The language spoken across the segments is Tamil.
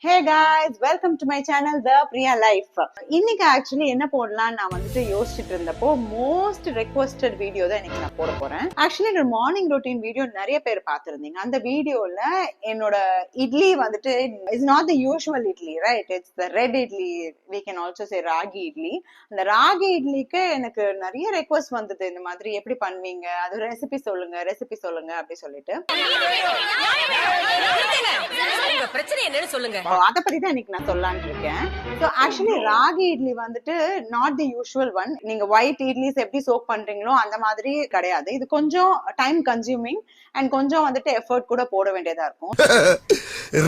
Hey guys, welcome to my channel The Priya Life. இன்னைக்கு ஆக்சுவலி என்ன போடலாம் நான் வந்துட்டு யோசிச்சுட்டு இருந்தப்போ மோஸ்ட் ரெக்வஸ்டட் வீடியோ தான் இன்னைக்கு நான் போட போறேன். ஆக்சுவலி என்னோட மார்னிங் ரொட்டீன் வீடியோ நிறைய பேர் பார்த்திருந்தீங்க. அந்த வீடியோல என்னோட இட்லி வந்துட்டு is not the usual idli, right? It's the red idli, we can also say ragi idli. அந்த ராகி இட்லிக்கு எனக்கு நிறைய ரெக்வஸ்ட் வந்தது, இந்த மாதிரி எப்படி பண்ணுவீங்க, அது ரெசிபி சொல்லுங்க அப்படி சொல்லிட்டு. பிரச்சனை என்னன்னு சொல்லுங்க. அத பத்தி தான் இன்னைக்கு நான் சொல்லலாம்னு இருக்கேன். சோ ஆக்சுவலி ராகி இட்லி வந்துட்டு நாட் தி யூஷுவல் ஒன். நீங்க ஒயிட் இட்லிஸ் எப்படி சோக் பண்றீங்களோ அந்த மாதிரி கிடையாது. இது கொஞ்சம் டைம் கன்சியூமிங் அண்ட் கொஞ்சம் வந்துட்டு எஃபர்ட் கூட போட வேண்டியதா இருக்கும்.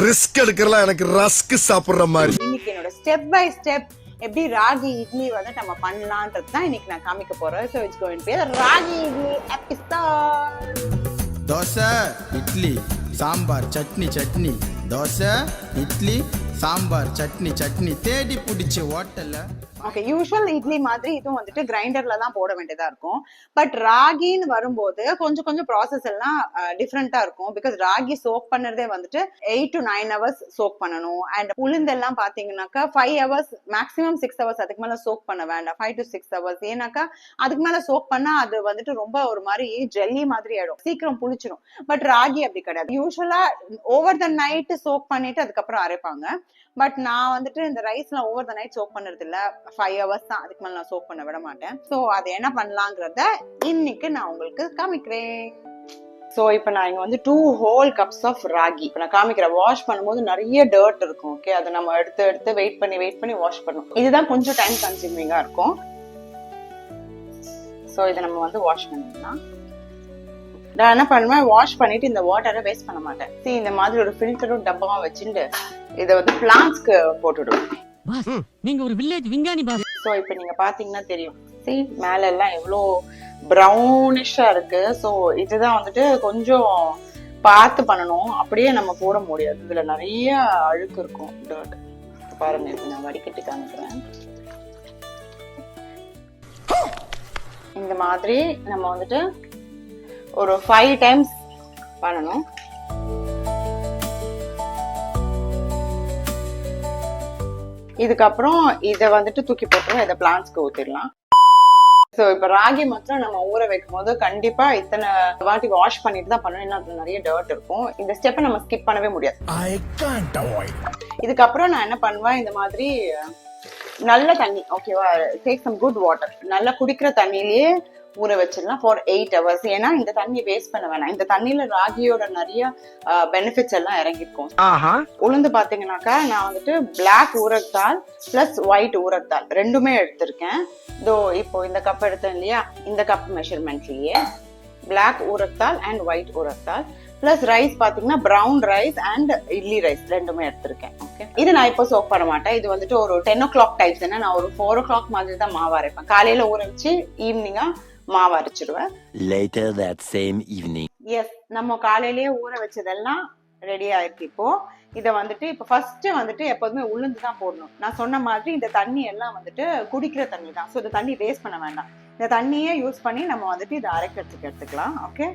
ரிஸ்க் எடுக்கறலாம் எனக்கு ரஸ்க் சாப்பிடுற மாதிரி. இன்னைக்கு என்னோட ஸ்டெப் பை ஸ்டெப் எப்படி ராகி இட்லி வந்து நம்ம பண்ணலாம்ன்றது தான் இன்னைக்கு நான் காமிக்க போறேன். So it's going to be ragi idli episode. Dosa idli sambar chutney dosa idli sambar chutney தேடி பிடிச்ச ஹோட்டல்ல. ஓகே, யூஷுவல் இட்லி மாதிரி இதுவும் வந்துட்டு கிரைண்டர்ல தான் போட வேண்டியதா இருக்கும். பட் ராகின்னு வரும்போது கொஞ்சம் ப்ராசஸ் எல்லாம் டிஃப்ரெண்டா இருக்கும். பிகாஸ் ராகி சோக் பண்ணறதே வந்துட்டு 8 to 9 hours சோக் பண்ணணும். அண்ட் உளுந்தெல்லாம் பாத்தீங்கன்னாக்கா 5 hours மேக்ஸிமம் 6 hours, அதுக்கு மேல சோக் பண்ண வேண்டாம். 5 to 6 hours. ஏன்னாக்கா அதுக்கு மேல சோக் பண்ணா அது வந்துட்டு ரொம்ப ஒரு மாதிரி ஜெல்லி மாதிரி ஆயிடும், சீக்கிரம் புளிச்சிடும். பட் ராகி அப்படி கிடையாது. யூஸ்வலா ஓவர் த நைட் சோக் பண்ணிட்டு அதுக்கப்புறம் அரைப்பாங்க. பட் நான் வந்துட்டு இந்த ரைஸ்லாம் ஓவர் த நைட் சோக் பண்றது இல்ல, 5 hours தான், அதுக்கு மேல நான் சோக் பண்ண விட மாட்டேன். சோ அது என்ன பண்ணலாங்கிறத இன்னைக்கு நான் உங்களுக்கு காமிக்கிறேன். சோ இப்ப நான் இங்க வந்து 2 whole cups ஆஃப் ராகி இப்ப நான் காமிக்கிறேன். வாஷ் பண்ணும்போது நிறைய டர்ட் இருக்கும். ஓகே, அதை நம்ம எடுத்து வெயிட் பண்ணி வாஷ் பண்ணணும். இதுதான் கொஞ்சம் டைம் கன்சியூமிங்கா இருக்கும். சோ இதை நம்ம வந்து வாஷ் பண்ணிடலாம். நான் என்ன பண்ணுவேன், வாஷ் பண்ணிட்டு இந்த வாட்டரை வேஸ்ட் பண்ண மாட்டேன். இந்த மாதிரி ஒரு ஃபில்டரும் டப்பாவா வச்சுட்டு இதை வந்து பிளான்ட்ஸ்க்கு போட்டுடுவேன். நீங்க ஒரு வில்லேஜ் விஞ்ஞானி பாஸ். சோ இப்ப நீங்க பாத்தீங்கன்னா தெரியும், மேல எல்லாம் எவ்வளோ ப்ரௌனிஷா இருக்கு. சோ இதுதான் வந்துட்டு கொஞ்சம் பார்த்து பண்ணணும், அப்படியே நம்ம போட முடியாது. இதுல நிறைய அழுக்கு இருக்கும், டர்ட். பாருங்க, இப்ப நான் வடிகட்டி காமிக்கிறேன். இந்த மாதிரி நம்ம வந்துட்டு ஒரு 5 times பண்ணணும். இதுக்கப்புறம் இதை வந்துட்டு தூக்கி போட்டுருவோம், இதை பிளான்ட்ஸ்க்கு ஊத்திடலாம். சோ இப்ப ராகி மாத்திரம் நம்ம ஊற வைக்கும் போது கண்டிப்பா இத்தனை வாட்டி வாஷ் பண்ணிட்டு தான் பண்ணணும், ஏன்னா நிறைய டர்ட் இருக்கும். இந்த ஸ்டெப்பை நம்ம ஸ்கிப் பண்ணவே முடியாது. இதுக்கப்புறம் நான் என்ன பண்ணுவேன், இந்த மாதிரி நல்ல தண்ணி, ஓகேவா, டேக் சம் குட் வாட்டர், நல்லா குடிக்கிற தண்ணியிலேயே ஊற வச்சிடலாம் ஃபார் 8 hours. ஏன்னா இந்த தண்ணி வேஸ்ட் பண்ண வேணாம். இந்த தண்ணியில ராகியோட நிறைய பெனிஃபிட்ஸ் எல்லாம் இறங்கிருக்கும். உளுந்து பாத்தீங்கன்னாக்கா நான் வந்துட்டு பிளாக் ஊரத்தால் பிளஸ் ஒயிட் ஊரத்தால் ரெண்டுமே எடுத்திருக்கேன். இதோ இப்போ இந்த கப் எடுத்தேன் இல்லையா, இந்த கப் மெஷர்மெண்ட்லயே பிளாக் ஊரத்தால் அண்ட் ஒயிட் ஊரத்தால் பிளஸ் ரைஸ் பாத்தீங்கன்னா brown rice and idli rice ரெண்டுமே எடுத்திருக்கேன். ஓகே, இது நான் இப்போ சோக் பண்ண மாட்டேன். இது வந்துட்டு ஒரு 10 o'clock டைப்ஸ். என்ன, நான் ஒரு 4 o'clock மாதிரி தான் மாவு அரைப்பேன். காலையில ஊற வச்சு ஈவினிங்கா மாவு அரைச்சிடுவேன். Later that same evening. Yes, நம்ம காலையிலேயே ஊற வச்சதெல்லாம் ரெடி ஆயிருக்கு. இப்போ இதை வந்துட்டு இப்ப ஃபர்ஸ்ட் வந்துட்டு எப்போதுமே உளுந்து தான் போடணும். நான் சொன்ன மாதிரி இந்த தண்ணி எல்லாம் வந்துட்டு குடிக்கிற தண்ணி தான். ஸோ இந்த தண்ணி வேஸ்ட் பண்ண வேண்டாம். இந்த தண்ணியே யூஸ் பண்ணி நம்ம வந்துட்டு இதை அரைக்கிறதுக்கு எடுத்துக்கலாம். ஓகே,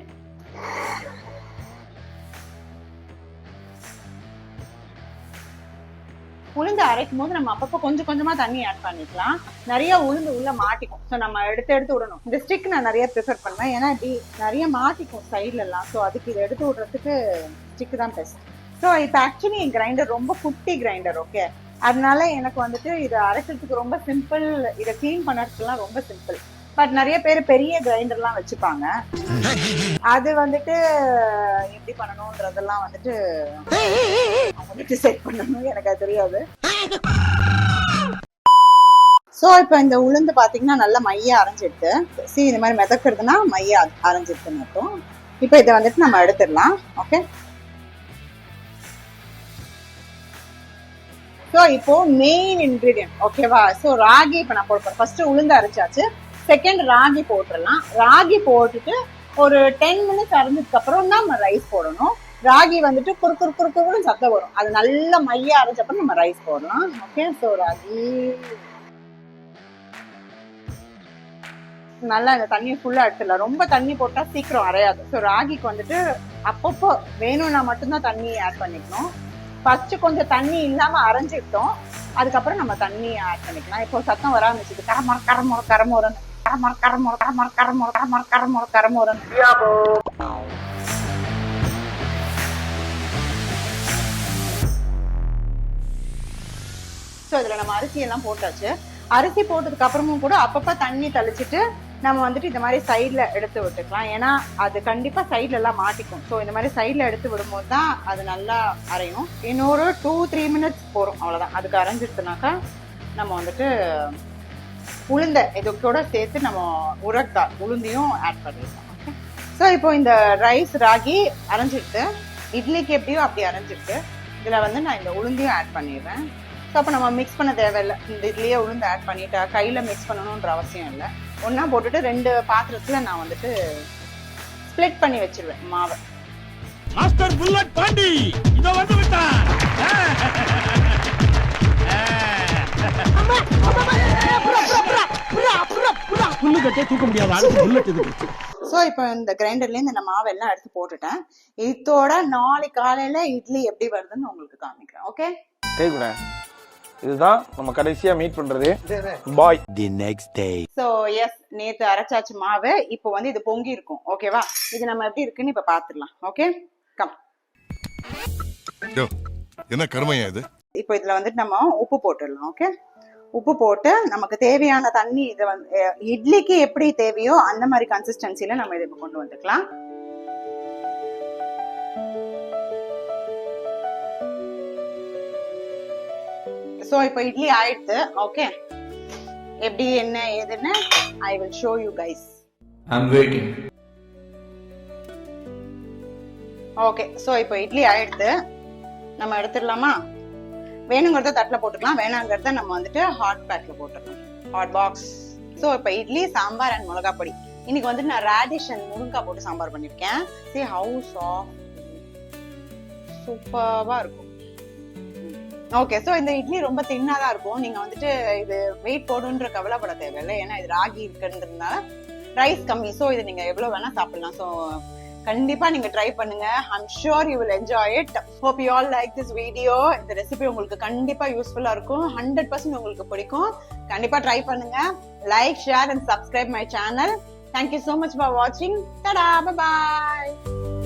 உளுந்து அரைக்கும் போது நம்ம அப்பப்போ கொஞ்சமா தண்ணி ஆட் பண்ணிக்கலாம். நிறைய உளுந்து உள்ள மாட்டிக்கும். ஸோ நம்ம எடுத்து விடணும். இந்த ஸ்டிக் நான் நிறைய ப்ரிஃபர் பண்ணுவேன், ஏன்னா இப்படி நிறைய மாட்டிக்கும் சைட்ல எல்லாம். ஸோ அதுக்கு இதை எடுத்து விடுறதுக்கு ஸ்டிக் தான் பெஸ்ட். ஸோ இப்போ ஆக்சுவலி என் கிரைண்டர் ரொம்ப குட்டி கிரைண்டர். ஓகே, அதனால எனக்கு வந்துட்டு இதை அரைக்கிறதுக்கு ரொம்ப சிம்பிள், இதை கிளீன் பண்ணறதுக்குலாம் ரொம்ப சிம்பிள். பட் நிறைய பேர் பெரிய கிரைண்டர்லாம் வச்சுப்பாங்க. அது வந்துட்டு எப்படி பண்ணணும்ன்றதெல்லாம் வந்துட்டு செட் பண்ணணும், எனக்கு அது தெரியாது. சோ இப்ப இந்த உளுந்து பாத்தீங்கன்னா நல்லா மைய அரைஞ்சிட்டு, இந்த மாதிரி மிதக்கிறதுனா மைய அரைஞ்சிட்டு மட்டும். இப்ப இதை வந்துட்டு நம்ம எடுத்துடலாம். ஓகே, சோ இப்போ மெயின் இன்கிரீடியன்ட், ஓகேவா. சோ ராகி இப்ப நான் போடுறேன். ஃபர்ஸ்ட் உளுந்து அரைச்சாச்சு, செகண்ட் ராகி போட்டுடலாம். ராகி போட்டுட்டு ஒரு 10 minutes அரைஞ்சதுக்கு அப்புறம் நம்ம ரைஸ் போடணும். ராகி வந்துட்டு குறுக்குன்னு சத்தம் வரும், அது நல்லா மைய அரைச்சப்பறம் நம்ம ரைஸ் போடலாம். ஓகே, சோ ராகி நல்லா இந்த தண்ணியை ஃபுல்லா எடுத்துடலாம். ரொம்ப தண்ணி போட்டா சீக்கிரம் அரையாது. ஸோ ராகிக்கு வந்துட்டு அப்பப்போ வேணும்னா மட்டும்தான் தண்ணி ஆட் பண்ணிக்கணும். ஃபர்ஸ்ட் கொஞ்சம் தண்ணி இல்லாம அரைஞ்சிட்டோம், அதுக்கப்புறம் நம்ம தண்ணி ஆட் பண்ணிக்கலாம். இப்போ சத்தம் வர ஆரம்பிச்சது, கரமர கரமர கரமரன்னு, கரமர கரமர கரமர கரமர கரமர கரமர கரமரன்னு. ஸோ இதுல நம்ம அரிசி எல்லாம் போட்டாச்சு. அரிசி போட்டதுக்கு அப்புறமும் கூட அப்பப்ப தண்ணி தெளிச்சிட்டு நம்ம வந்துட்டு இந்த மாதிரி சைட்ல எடுத்து விட்டுக்கலாம். ஏன்னா அது கண்டிப்பா சைட்ல எல்லாம் மாட்டிக்கும். ஸோ இந்த மாதிரி சைட்ல எடுத்து விடும்போது தான் அது நல்லா அரையும். இன்னொரு 2-3 மினிட்ஸ் போறோம், அவ்வளவுதான். அதுக்கு அரைஞ்சிடுச்சுனாக்கா நம்ம வந்துட்டு உளுந்த இது கூட சேர்த்து நம்ம உரத்தால் உளுந்தையும் ஆட் பண்ணிடலாம். ஓகே. ஸோ இப்போ இந்த ரைஸ் ராகி அரைஞ்சிட்டு இட்லிக்கு எப்படியோ அப்படி அரைஞ்சிட்டு இதுல வந்து நான் இந்த உளுந்தையும் ஆட் பண்ணிடுறேன். ஸோ அப்போ நம்ம மிக்ஸ் பண்ண தேவையில்லை. இந்த இதுலயே உளுந்து ஆட் பண்ணிட்டா கையில மிக்ஸ் பண்ணணுன்ற அவசியம் இல்லை. ஒன்னா போட்டுட்டு 2 பாத்திரத்துல நான் வந்துட்டு ஸ்ப்ளிட் பண்ணி வச்சிருவேன் மாவை. மாஸ்டர் புல்லட் பாண்டி இதோ வந்து விட்டான். புல்லு கட்டே தூக்க முடியாது, அடுத்து புல்லட் இதுக்கு. ஸோ இப்போ இந்த கிரைண்டர்லேருந்து இந்த மாவை எல்லாம் எடுத்து போட்டுட்டேன். இதோட நாளைக்கு காலையில இட்லி எப்படி வருதுன்னு உங்களுக்கு காமிக்கிறேன். ஓகே, கேக்குறேன். இதுதான் நம்ம கடைசியா மீட் பண்றது. Bye. The next day. So yes, நேத்து அரைச்சாச்சு மாவு. இப்போ வந்து இது பொங்கி இருக்கும். ஓகேவா, இது நம்ம எப்படி இருக்குன்னு இப்ப பாத்துடலாம். Okay, come. என்ன கருமையா இது? இப்போ இதுல வந்துட்டு நம்ம உப்பு போட்டுடலாம். ஓகே, உப்பு போட்டு நமக்கு தேவையான தண்ணி இதை வந்து இட்லிக்கு எப்படி தேவையோ அந்த மாதிரி கன்சிஸ்டன்சில நம்ம இதை இப்போ கொண்டு வந்துக்கலாம். சோ இப்போ இட்லி ஆயிடுது. ஓகே, எப்படி என்ன ஏதுன்னு I will show you guys. I'm waiting. Okay, so இப்போ இட்லி ஆயிடுது. நம்ம எடுத்துடலாமா? வேணுங்கிறத தட்டுல போட்டுக்கலாம், வேணாங்கிறத நம்ம வந்துட்டு ஹாட் பேக்ல போட்டுக்கலாம், ஹாட் பாக்ஸ். சோ இப்போ இட்லி, சாம்பார் அண்ட் மிளகா பொடி. இன்னைக்கு வந்து நான் ரேடிஷ் அண்ட் முருங்கா போட்டு சாம்பார் பண்ணிருக்கேன். See how soft, சூப்பரா இருக்கும். ஓகே, சோ இந்த இட்லி ரொம்ப தின்னாதான் இருக்கும். நீங்க வந்துட்டு இது வெயிட் போடுன்ற கவலைப்பட தேவையில்லை, ஏன்னா இது ராகி இருக்குன்றதுனால ரைஸ் கம்மி. சோ இது நீங்க எவ்வளவு வேணா சாப்பிடலாம். சோ கண்டிப்பா நீங்க ட்ரை பண்ணுங்க. I'm sure you will enjoy it. Hope you all like this video. இந்த ரெசிபி உங்களுக்கு கண்டிப்பா யூஸ்ஃபுல்லா இருக்கும். 100% உங்களுக்கு பிடிக்கும். கண்டிப்பா ட்ரை பண்ணுங்க. Like, share and subscribe my channel. Thank you so much for watching. Tada, bye bye.